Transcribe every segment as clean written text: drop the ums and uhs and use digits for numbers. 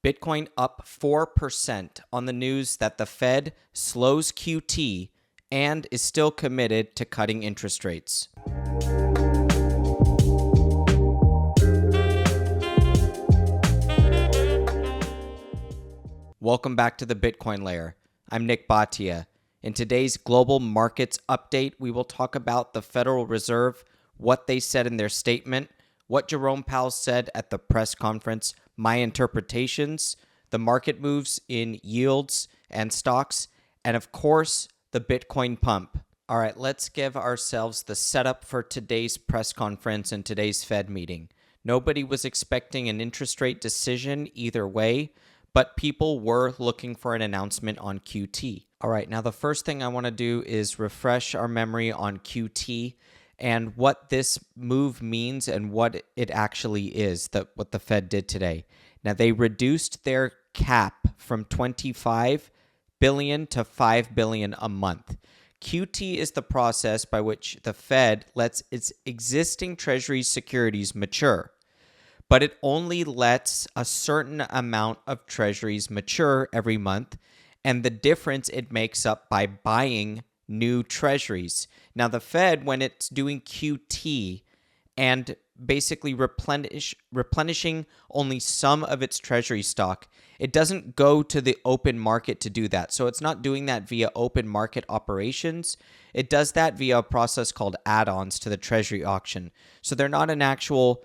Bitcoin up 4% on the news that the Fed slows QT and is still committed to cutting interest rates. Welcome back to the Bitcoin Layer. I'm Nick Bhatia. In today's global markets update, we will talk about the Federal Reserve, what they said in their statement, what Jerome Powell said at the press conference, my interpretations, the market moves in yields and stocks, and of course, the Bitcoin pump. All right, let's give ourselves the setup for today's press conference and today's Fed meeting. Nobody was expecting an interest rate decision either way, but people were looking for an announcement on QT. All right, now the first thing I want to do is refresh our memory on QT and what this move means and what it actually is, what the Fed did today. Now, they reduced their cap from $25 billion to $5 billion a month. QT is the process by which the Fed lets its existing Treasury securities mature, but it only lets a certain amount of Treasuries mature every month, and the difference it makes up by buying new Treasuries. Now, the Fed, when it's doing QT and basically replenishing only some of its Treasury stock, it doesn't go to the open market to do that. So it's not doing that via open market operations. It does that via a process called add-ons to the Treasury auction. So they're not an actual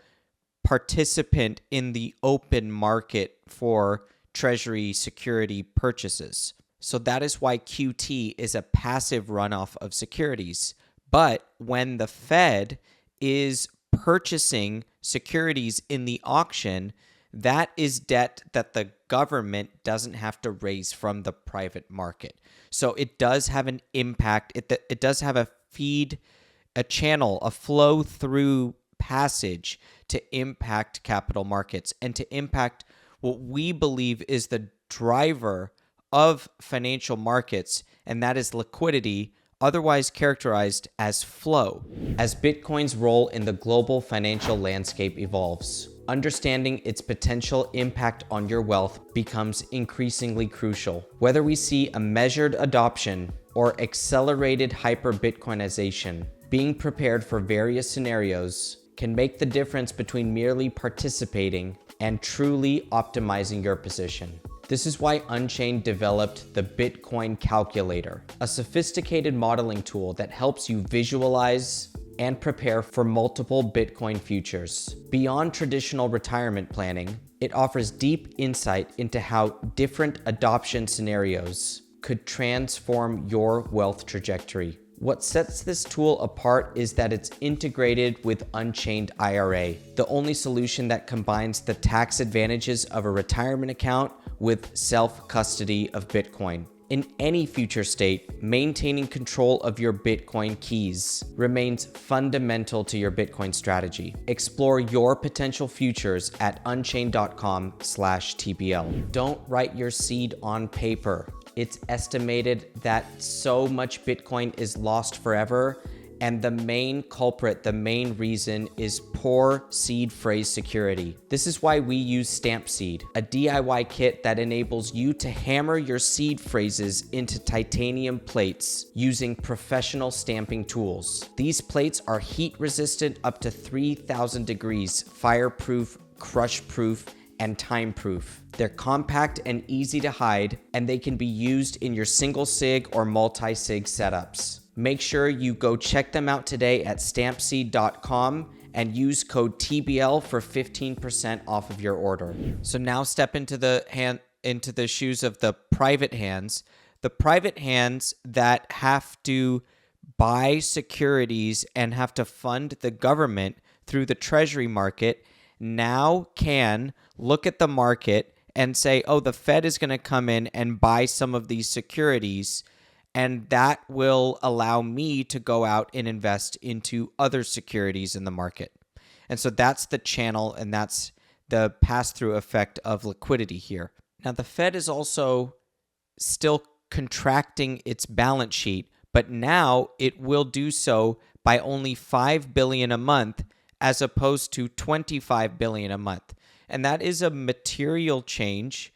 participant in the open market for Treasury security purchases. So that is why QT is a passive runoff of securities. But when the Fed is purchasing securities in the auction, that is debt that the government doesn't have to raise from the private market. So it does have an impact. It does have a feed, a channel, a flow through passage to impact capital markets and to impact what we believe is the driver of financial markets, and that is liquidity, otherwise characterized as flow. As Bitcoin's role in the global financial landscape evolves, understanding its potential impact on your wealth becomes increasingly crucial. Whether we see a measured adoption or accelerated hyper-Bitcoinization, being prepared for various scenarios can make the difference between merely participating and truly optimizing your position. This is why Unchained developed the Bitcoin Calculator, a sophisticated modeling tool that helps you visualize and prepare for multiple Bitcoin futures. Beyond traditional retirement planning, it offers deep insight into how different adoption scenarios could transform your wealth trajectory. What sets this tool apart is that it's integrated with Unchained IRA, the only solution that combines the tax advantages of a retirement account with self-custody of Bitcoin. In any future state, maintaining control of your Bitcoin keys remains fundamental to your Bitcoin strategy. Explore your potential futures at unchained.com/TBL. Don't write your seed on paper. It's estimated that so much Bitcoin is lost forever, and the main culprit, the main reason is poor seed phrase security. This is why we use Stamp Seed, a DIY kit that enables you to hammer your seed phrases into titanium plates using professional stamping tools. These plates are heat resistant up to 3,000 degrees, fireproof, crush-proof, and time-proof. They're compact and easy to hide, and they can be used in your single sig or multi-sig setups. Make sure you go check them out today at stampseed.com and use code TBL for 15% off of your order. So now step into the shoes of the private hands. The private hands that have to buy securities and have to fund the government through the Treasury market now can look at the market and say, oh, the Fed is going to come in and buy some of these securities, and that will allow me to go out and invest into other securities in the market. And so that's the channel, and that's the pass-through effect of liquidity here. Now, the Fed is also still contracting its balance sheet, but now it will do so by only $5 billion a month as opposed to $25 billion a month. And that is a material change.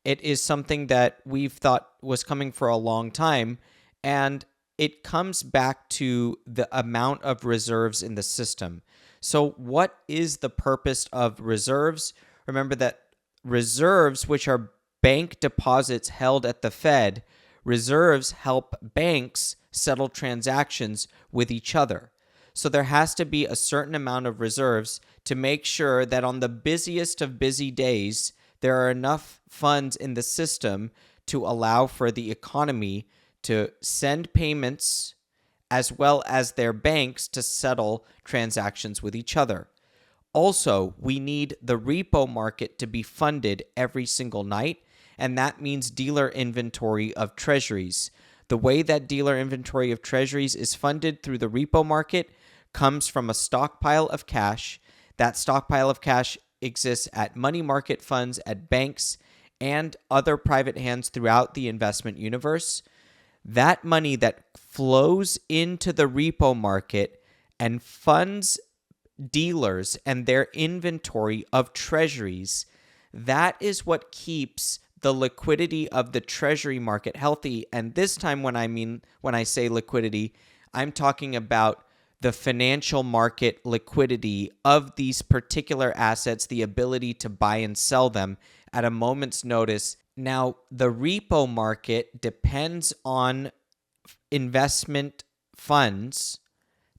It is something that we've thought was coming for a long time. And it comes back to the amount of reserves in the system. So what is the purpose of reserves? Remember that reserves, which are bank deposits held at the Fed, reserves help banks settle transactions with each other. So there has to be a certain amount of reserves to make sure that on the busiest of busy days, there are enough funds in the system to allow for the economy to send payments as well as their banks to settle transactions with each other. Also, we need the repo market to be funded every single night, and that means dealer inventory of treasuries. The way that dealer inventory of treasuries is funded through the repo market comes from a stockpile of cash. That stockpile of cash exists at money market funds, at banks, and other private hands throughout the investment universe. That money that flows into the repo market and funds dealers and their inventory of treasuries, that is what keeps the liquidity of the treasury market healthy. And this time when I say liquidity, I'm talking about the financial market liquidity of these particular assets, the ability to buy and sell them at a moment's notice. Now, the repo market depends on investment funds,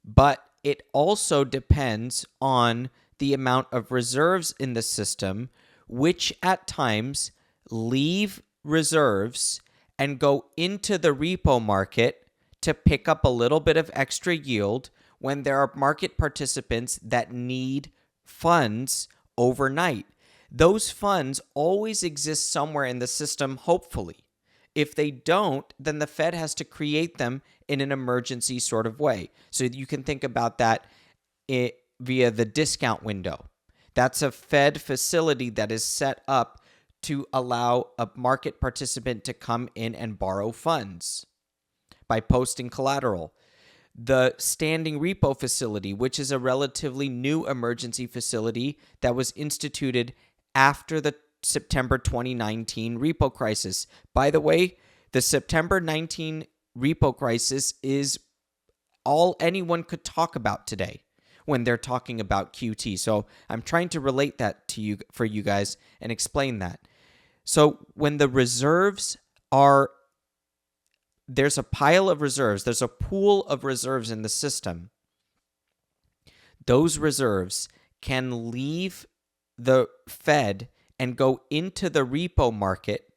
but it also depends on the amount of reserves in the system, which at times leave reserves and go into the repo market to pick up a little bit of extra yield when there are market participants that need funds overnight. Those funds always exist somewhere in the system, hopefully. If they don't, then the Fed has to create them in an emergency sort of way. So you can think about that via the discount window. That's a Fed facility that is set up to allow a market participant to come in and borrow funds by posting collateral. The standing repo facility, which is a relatively new emergency facility that was instituted after the September 2019 repo crisis. By the way, the September 19 repo crisis is all anyone could talk about today when they're talking about QT. So I'm trying to relate that to you for you guys and explain that. So when the reserves there's a pile of reserves, there's a pool of reserves in the system. Those reserves can leave the Fed and go into the repo market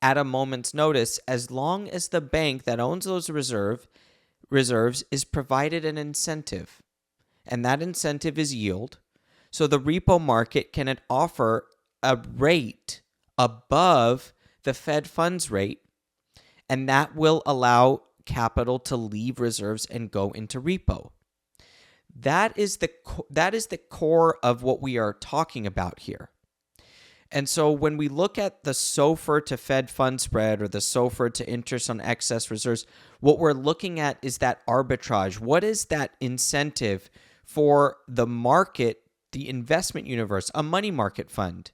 at a moment's notice as long as the bank that owns those reserves is provided an incentive. And that incentive is yield. So the repo market can offer a rate above the Fed funds rate, and that will allow capital to leave reserves and go into repo. That is the core of what we are talking about here. And so when we look at the SOFR to Fed fund spread or the SOFR to interest on excess reserves, what we're looking at is that arbitrage. What is that incentive for the market, the investment universe, a money market fund,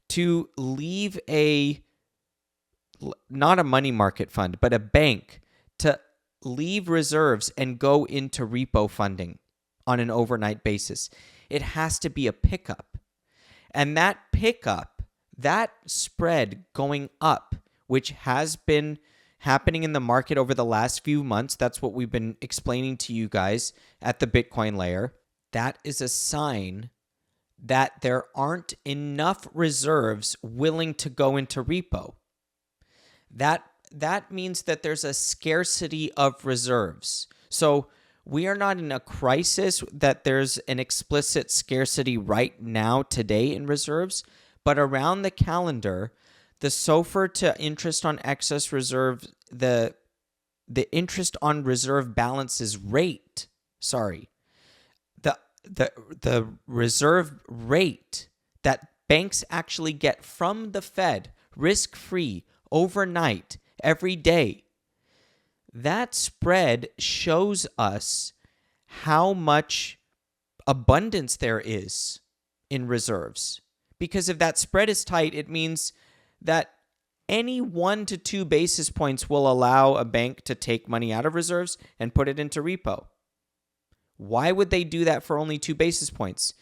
to leave not a money market fund, but a bank to leave reserves and go into repo funding on an overnight basis? It has to be a pickup. And that pickup, that spread going up, which has been happening in the market over the last few months, that's what we've been explaining to you guys at the Bitcoin layer, that is a sign that there aren't enough reserves willing to go into repo. That means that there's a scarcity of reserves. So we are not in a crisis that there's an explicit scarcity right now today in reserves, but around the calendar, the SOFR to interest on excess reserve, the interest on reserve balances rate, the reserve rate that banks actually get from the Fed, risk-free, overnight, every day, that spread shows us how much abundance there is in reserves. Because if that spread is tight, it means that any 1 to 2 basis points will allow a bank to take money out of reserves and put it into repo. Why would they do that for only 2 basis points?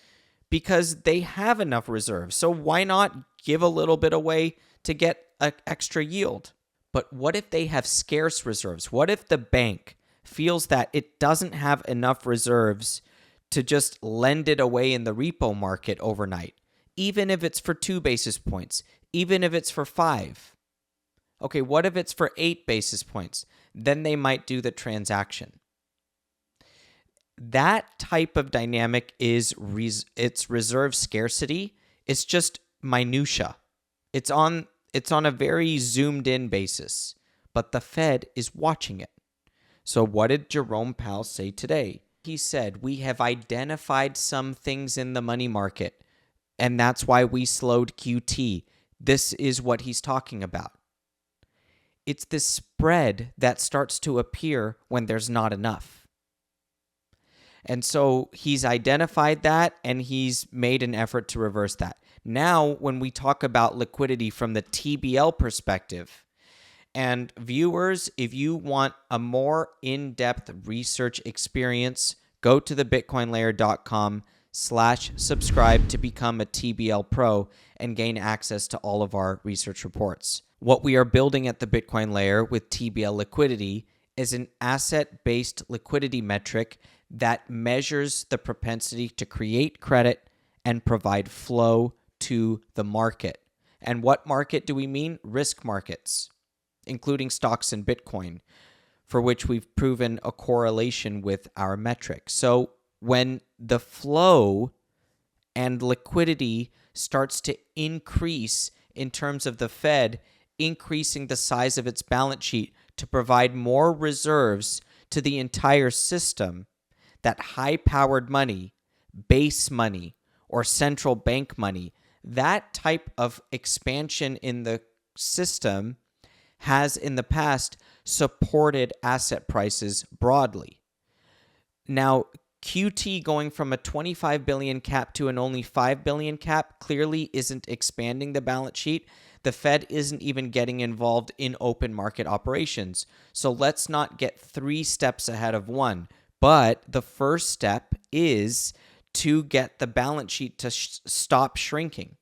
Because they have enough reserves. So why not give a little bit away to get an extra yield? But what if they have scarce reserves? What if the bank feels that it doesn't have enough reserves to just lend it away in the repo market overnight, even if it's for 2 basis points, even if it's for 5? Okay, what if it's for 8 basis points? Then they might do the transaction. That type of dynamic is it's reserve scarcity. It's just minutia. It's on a very zoomed in basis, but the Fed is watching it. So what did Jerome Powell say today? He said, we have identified some things in the money market, and that's why we slowed QT. This is what he's talking about. It's the spread that starts to appear when there's not enough. And so he's identified that, and he's made an effort to reverse that. Now, when we talk about liquidity from the TBL perspective, and viewers, if you want a more in-depth research experience, go to thebitcoinlayer.com/subscribe to become a TBL Pro and gain access to all of our research reports. What we are building at the Bitcoin Layer with TBL Liquidity is an asset-based liquidity metric that measures the propensity to create credit and provide flow to the market. And what market do we mean? Risk markets, including stocks and Bitcoin, for which we've proven a correlation with our metric. So when the flow and liquidity starts to increase in terms of the Fed increasing the size of its balance sheet to provide more reserves to the entire system, that high-powered money, base money, or central bank money, that type of expansion in the system has in the past supported asset prices broadly. Now, QT going from a 25 billion cap to an only 5 billion cap clearly isn't expanding the balance sheet. The Fed isn't even getting involved in open market operations. So let's not get 3 steps ahead of 1. But the first step is to get the balance sheet to stop shrinking,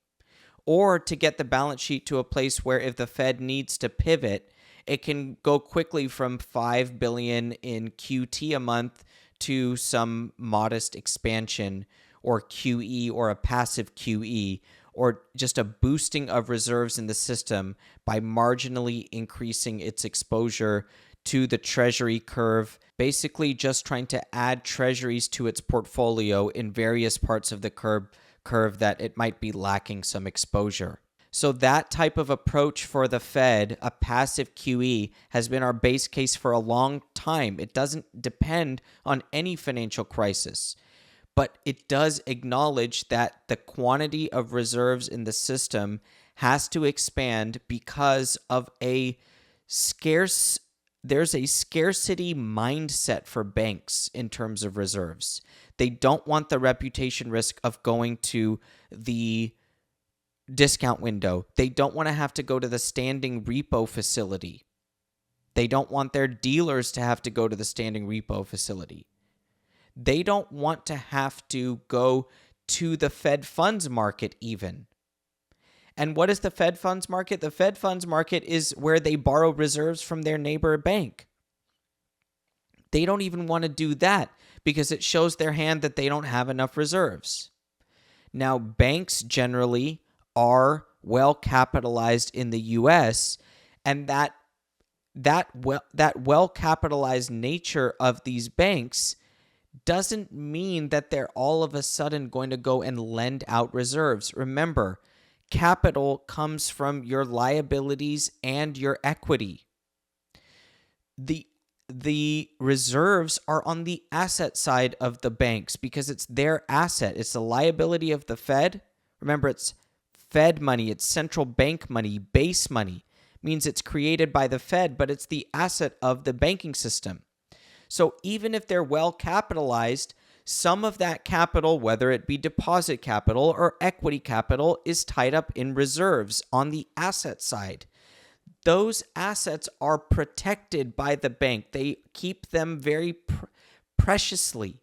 or to get the balance sheet to a place where if the Fed needs to pivot, it can go quickly from 5 billion in QT a month to some modest expansion or QE or a passive QE, or just a boosting of reserves in the system by marginally increasing its exposure to the Treasury curve, basically just trying to add Treasuries to its portfolio in various parts of the curve that it might be lacking some exposure. So that type of approach for the Fed, a passive QE, has been our base case for a long time. It doesn't depend on any financial crisis, but it does acknowledge that the quantity of reserves in the system has to expand because of there's a scarcity mindset for banks in terms of reserves. They don't want the reputation risk of going to the discount window. They don't want to have to go to the standing repo facility. They don't want their dealers to have to go to the standing repo facility. They don't want to have to go to the Fed funds market even. And what is the Fed funds market? The Fed funds market is where they borrow reserves from their neighbor bank. They don't even want to do that because it shows their hand that they don't have enough reserves. Now, banks generally are well capitalized in the US, and that well capitalized nature of these banks doesn't mean that they're all of a sudden going to go and lend out reserves. Remember, capital comes from your liabilities and your equity. The reserves are on the asset side of the banks because it's their asset. It's the liability of the Fed. Remember, it's Fed money, it's central bank money, base money. Means it's created by the Fed, but it's the asset of the banking system. So even if they're well capitalized, some of that capital, whether it be deposit capital or equity capital, is tied up in reserves on the asset side. Those assets are protected by the bank. They keep them very preciously.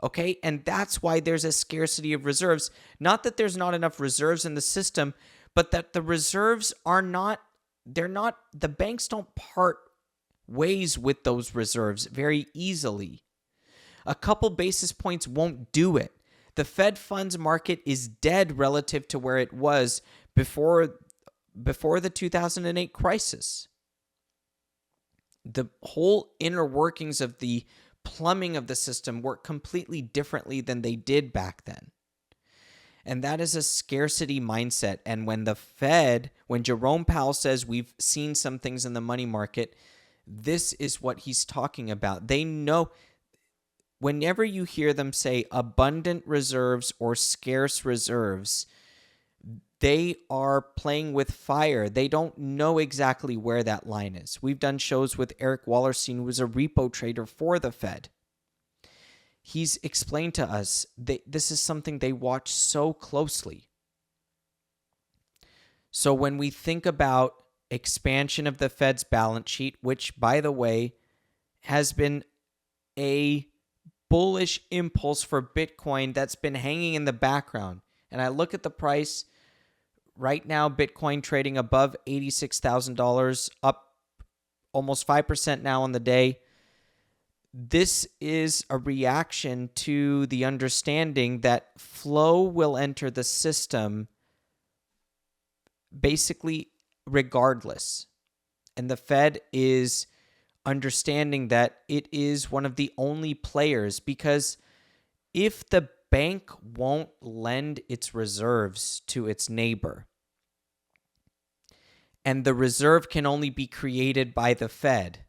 Okay, and that's why there's a scarcity of reserves. Not that there's not enough reserves in the system, but that the reserves are not, the banks don't part ways with those reserves very easily. A couple basis points won't do it. The Fed funds market is dead relative to where it was before the 2008 crisis. The whole inner workings of the plumbing of the system work completely differently than they did back then. And that is a scarcity mindset. And when Jerome Powell says we've seen some things in the money market, this is what he's talking about. They know, whenever you hear them say abundant reserves or scarce reserves, they are playing with fire. They don't know exactly where that line is. We've done shows with Eric Wallerstein, who was a repo trader for the Fed. He's explained to us that this is something they watch so closely. So when we think about expansion of the Fed's balance sheet, which, by the way, has been a bullish impulse for Bitcoin that's been hanging in the background. And I look at the price right now, Bitcoin trading above $86,000, up almost 5% now on the day. This is a reaction to the understanding that flow will enter the system basically regardless. And the Fed is understanding that it is one of the only players, because if the bank won't lend its reserves to its neighbor, and the reserve can only be created by the Fed,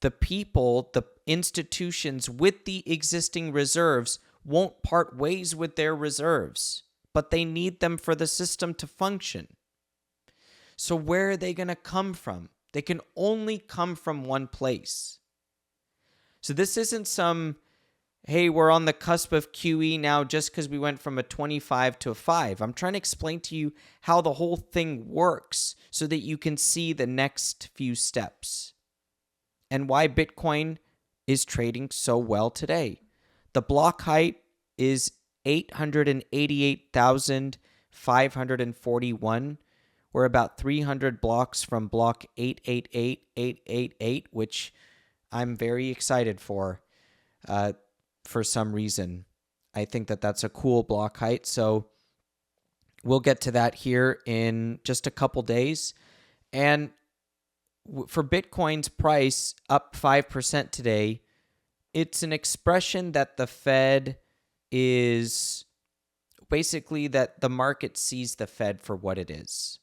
the people, the institutions with the existing reserves won't part ways with their reserves, but they need them for the system to function. So where are they going to come from? They can only come from one place. So this isn't some, hey, we're on the cusp of QE now just because we went from a 25 to a 5. I'm trying to explain to you how the whole thing works so that you can see the next few steps and why Bitcoin is trading so well today. The block height is 888,541. We're about 300 blocks from block 888,888, which I'm very excited for some reason. I think that that's a cool block height. So we'll get to that here in just a couple days. And for Bitcoin's price up 5% today, it's an expression that the Fed is basically, that the market sees the Fed for what it is.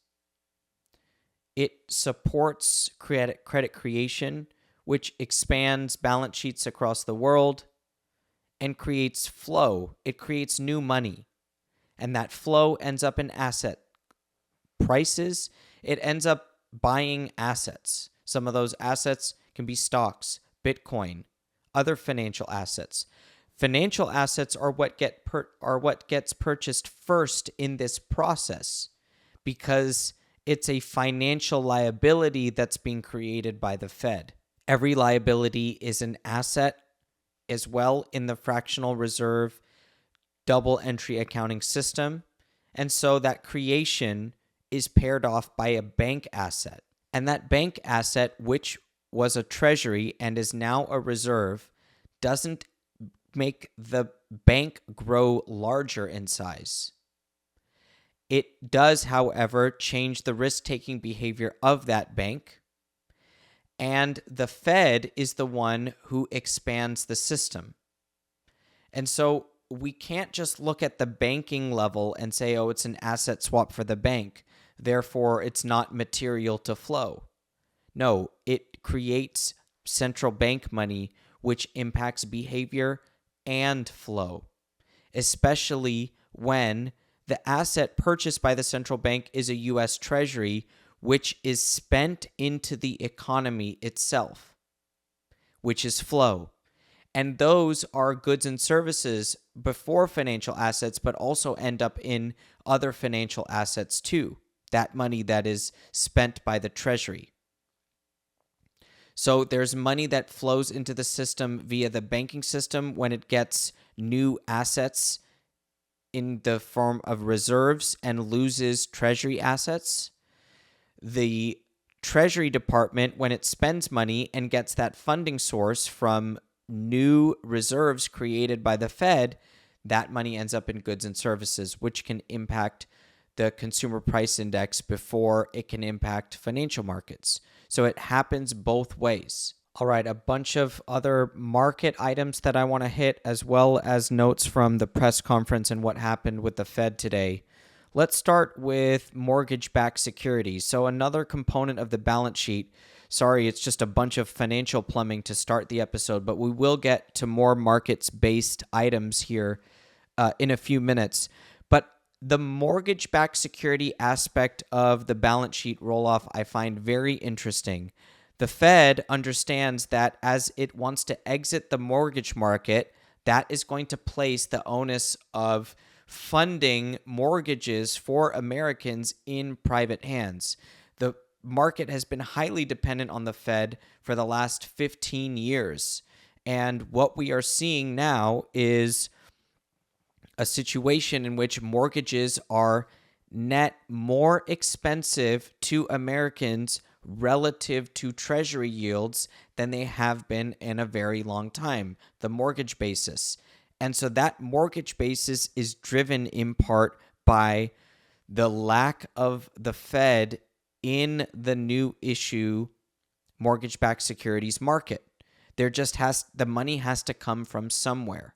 It supports credit creation, which expands balance sheets across the world and creates flow. It creates new money. And that flow ends up in asset prices. It ends up buying assets. Some of those assets can be stocks, Bitcoin, other financial assets. Financial assets are what gets purchased first in this process, because it's a financial liability that's being created by the Fed. Every liability is an asset as well in the fractional reserve double entry accounting system. And so that creation is paired off by a bank asset. And that bank asset, which was a treasury and is now a reserve, doesn't make the bank grow larger in size. It does, however, change the risk-taking behavior of that bank. And the Fed is the one who expands the system. And so we can't just look at the banking level and say, oh, it's an asset swap for the bank, therefore it's not material to flow. No, it creates central bank money, which impacts behavior and flow, especially when the asset purchased by the central bank is a U.S. Treasury, which is spent into the economy itself, which is flow. And those are goods and services before financial assets, but also end up in other financial assets too. That money that is spent by the Treasury. So there's money that flows into the system via the banking system when it gets new assets in the form of reserves and loses Treasury assets. The Treasury Department, when it spends money and gets that funding source from new reserves created by the Fed, that money ends up in goods and services, which can impact the consumer price index before it can impact financial markets. So it happens both ways. All right, a bunch of other market items that I want to hit, as well as notes from the press conference and what happened with the Fed today. Let's start with mortgage-backed securities. So another component of the balance sheet. Sorry, it's just a bunch of financial plumbing to start the episode, but we will get to more markets-based items here in a few minutes. But the mortgage-backed security aspect of the balance sheet roll-off I find very interesting. The Fed understands that as it wants to exit the mortgage market, that is going to place the onus of funding mortgages for Americans in private hands. The market has been highly dependent on the Fed for the last 15 years. And what we are seeing now is a situation in which mortgages are net more expensive to Americans relative to Treasury yields than they have been in a very long time, the mortgage basis. And so that mortgage basis is driven in part by the lack of the Fed in the new issue mortgage-backed securities market. The money has to come from somewhere.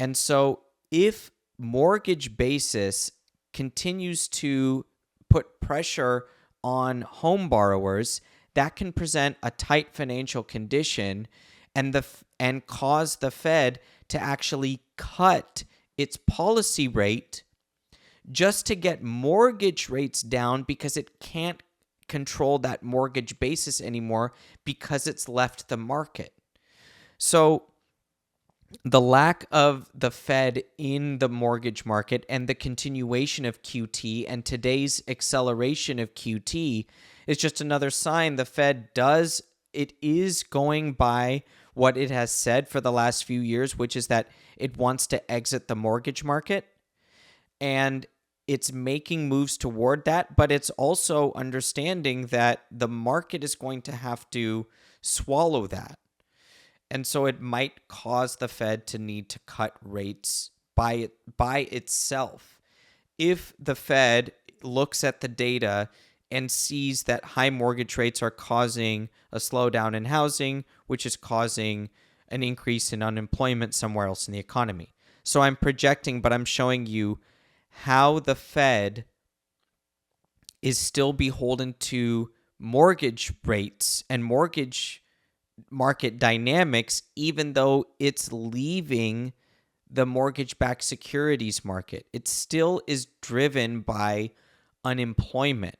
And so if mortgage basis continues to put pressure on home borrowers, that can present a tight financial condition and cause the Fed to actually cut its policy rate just to get mortgage rates down because it can't control that mortgage basis anymore because it's left the market. So the lack of the Fed in the mortgage market and the continuation of QT and today's acceleration of QT is just another sign the Fed is going by what it has said for the last few years, which is that it wants to exit the mortgage market. And it's making moves toward that, but it's also understanding that the market is going to have to swallow that. And so it might cause the Fed to need to cut rates by itself. If the Fed looks at the data and sees that high mortgage rates are causing a slowdown in housing, which is causing an increase in unemployment somewhere else in the economy. So I'm projecting, but I'm showing you how the Fed is still beholden to mortgage rates and mortgage market dynamics, even though it's leaving the mortgage-backed securities market. It still is driven by unemployment.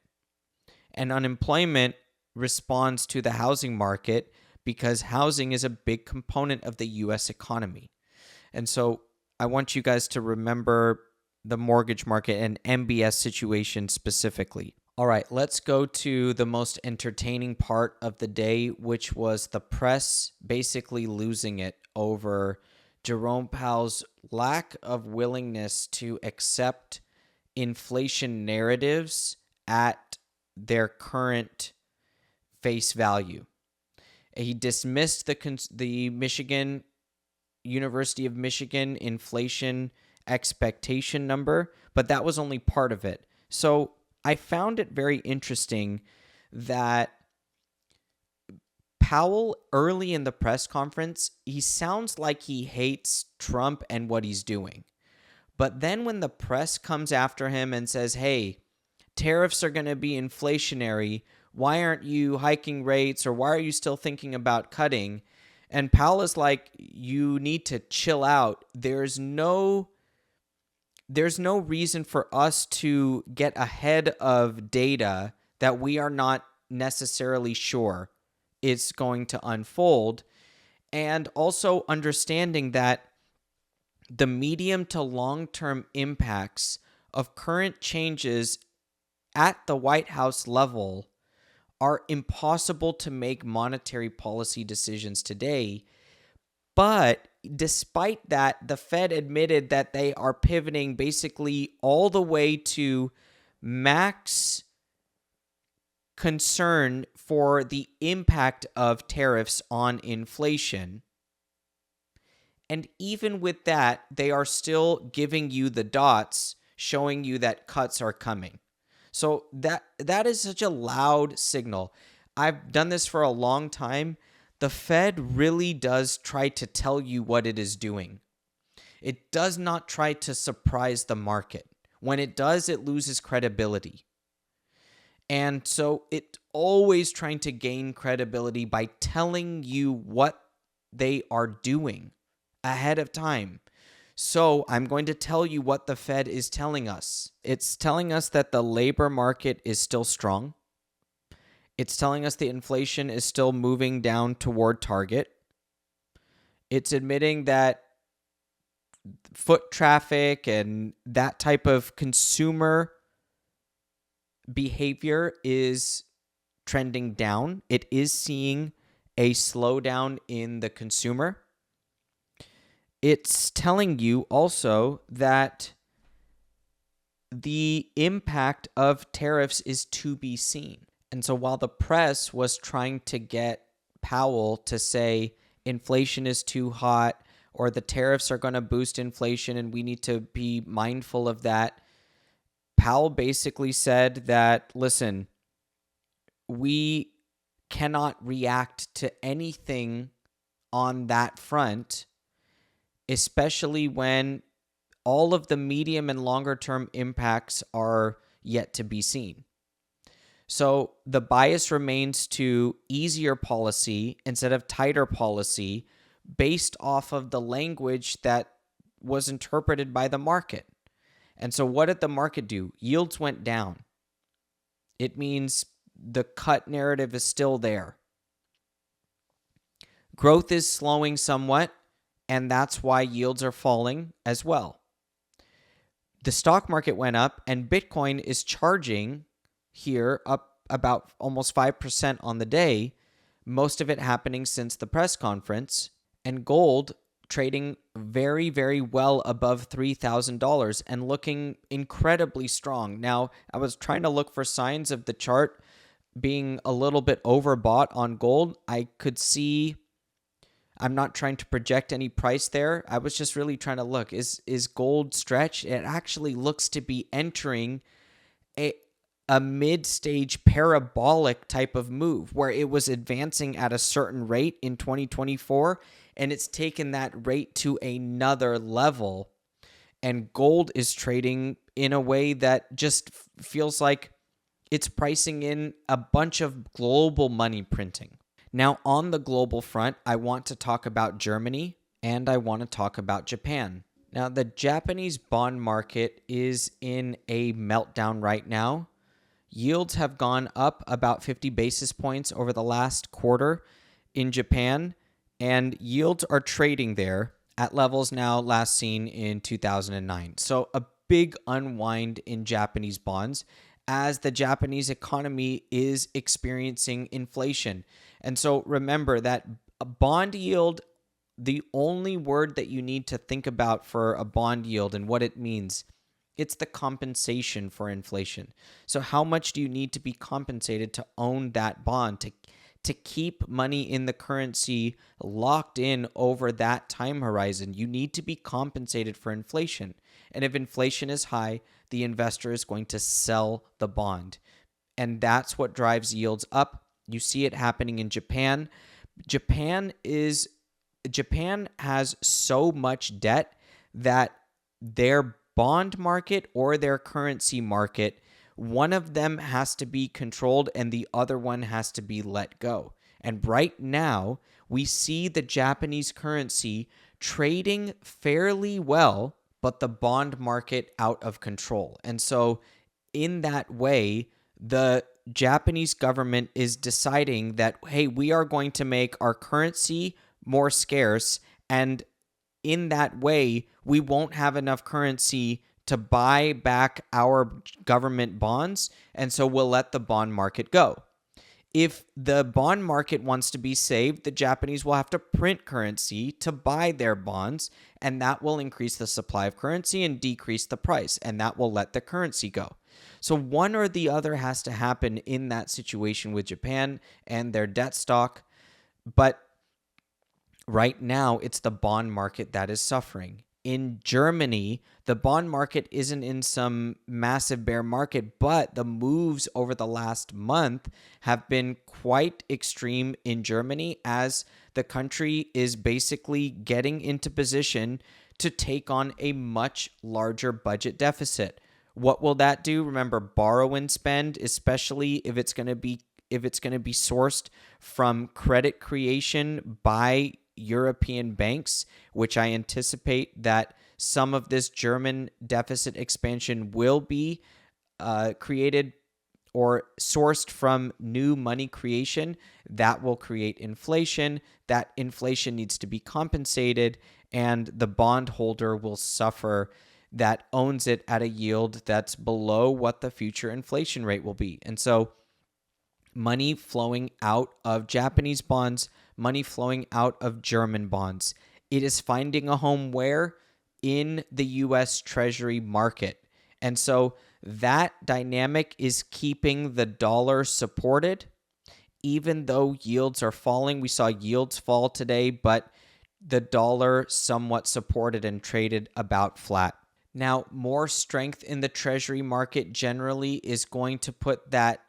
And unemployment responds to the housing market because housing is a big component of the U.S. economy. And so I want you guys to remember the mortgage market and MBS situation specifically. All right, let's go to the most entertaining part of the day, which was the press basically losing it over Jerome Powell's lack of willingness to accept inflation narratives at their current face value. He dismissed the University of Michigan inflation expectation number, but that was only part of it. So I found it very interesting that Powell, early in the press conference, he sounds like he hates Trump and what he's doing. But then when the press comes after him and says, hey, tariffs are going to be inflationary, why aren't you hiking rates, or why are you still thinking about cutting? And Powell is like, you need to chill out. There's no reason for us to get ahead of data that we are not necessarily sure it's going to unfold. And also understanding that the medium to long-term impacts of current changes at the White House level are impossible to make monetary policy decisions today. But despite that, the Fed admitted that they are pivoting basically all the way to max concern for the impact of tariffs on inflation. And even with that, they are still giving you the dots, showing you that cuts are coming. So that is such a loud signal. I've done this for a long time. The Fed really does try to tell you what it is doing. It does not try to surprise the market. When it does, it loses credibility. And so it's always trying to gain credibility by telling you what they are doing ahead of time. So I'm going to tell you what the Fed is telling us. It's telling us that the labor market is still strong. It's telling us the inflation is still moving down toward target. It's admitting that foot traffic and that type of consumer behavior is trending down. It is seeing a slowdown in the consumer. It's telling you also that the impact of tariffs is to be seen. And so while the press was trying to get Powell to say inflation is too hot or the tariffs are going to boost inflation and we need to be mindful of that, Powell basically said that, listen, we cannot react to anything on that front, especially when all of the medium and longer term impacts are yet to be seen. So the bias remains to easier policy instead of tighter policy based off of the language that was interpreted by the market. And so what did the market do? Yields went down. It means the cut narrative is still there. Growth is slowing somewhat, and that's why yields are falling as well. The stock market went up, and Bitcoin is charging here up about almost 5% on the day, most of it happening since the press conference, and gold trading very, very well above $3,000 and looking incredibly strong. Now, I was trying to look for signs of the chart being a little bit overbought on gold. I could see, I'm not trying to project any price there. I was just really trying to look. Is gold stretched? It actually looks to be entering a mid-stage parabolic type of move where it was advancing at a certain rate in 2024 and it's taken that rate to another level. And gold is trading in a way that just feels like it's pricing in a bunch of global money printing. Now, on the global front, I want to talk about Germany and I want to talk about Japan. Now, the Japanese bond market is in a meltdown right now. Yields have gone up about 50 basis points over the last quarter in Japan, and yields are trading there at levels now last seen in 2009. So a big unwind in Japanese bonds as the Japanese economy is experiencing inflation. And so remember that a bond yield, the only word that you need to think about for a bond yield and what it means, it's the compensation for inflation. So how much do you need to be compensated to own that bond, to keep money in the currency locked in over that time horizon? You need to be compensated for inflation. And if inflation is high, the investor is going to sell the bond. And that's what drives yields up. You see it happening in Japan. Japan has so much debt that their bond market or their currency market, one of them has to be controlled and the other one has to be let go. And right now, we see the Japanese currency trading fairly well, but the bond market out of control. And so in that way, the Japanese government is deciding that, hey, we are going to make our currency more scarce. And in that way, we won't have enough currency to buy back our government bonds. And so we'll let the bond market go. If the bond market wants to be saved, the Japanese will have to print currency to buy their bonds, and that will increase the supply of currency and decrease the price, and that will let the currency go. So one or the other has to happen in that situation with Japan and their debt stock. But right now, it's the bond market that is suffering. In Germany, the bond market isn't in some massive bear market, but the moves over the last month have been quite extreme in Germany as the country is basically getting into position to take on a much larger budget deficit. What will that do? Remember, borrow and spend, especially if it's going to be sourced from credit creation by European banks, which I anticipate that some of this German deficit expansion will be created or sourced from new money creation. That will create inflation. That inflation needs to be compensated, and the bondholder will suffer that owns it at a yield that's below what the future inflation rate will be. And so money flowing out of Japanese bonds, money flowing out of German bonds. It is finding a home where? In the U.S. Treasury market. And so that dynamic is keeping the dollar supported, even though yields are falling. We saw yields fall today, but the dollar somewhat supported and traded about flat. Now, more strength in the Treasury market generally is going to put that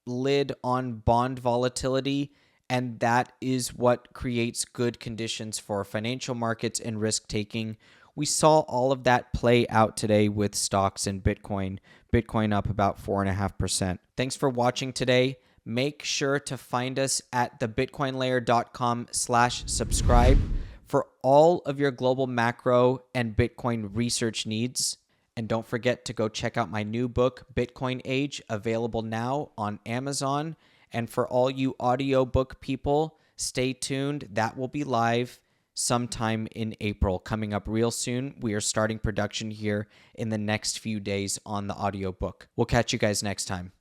lid on bond volatility, and that is what creates good conditions for financial markets and risk taking. We saw all of that play out today with stocks and Bitcoin. Bitcoin up about 4.5%. Thanks for watching today. Make sure to find us at thebitcoinlayer.com/subscribe for all of your global macro and Bitcoin research needs. And don't forget to go check out my new book, Bitcoin Age, available now on Amazon. And for all you audiobook people, stay tuned. That will be live sometime in April, coming up real soon. We are starting production here in the next few days on the audiobook. We'll catch you guys next time.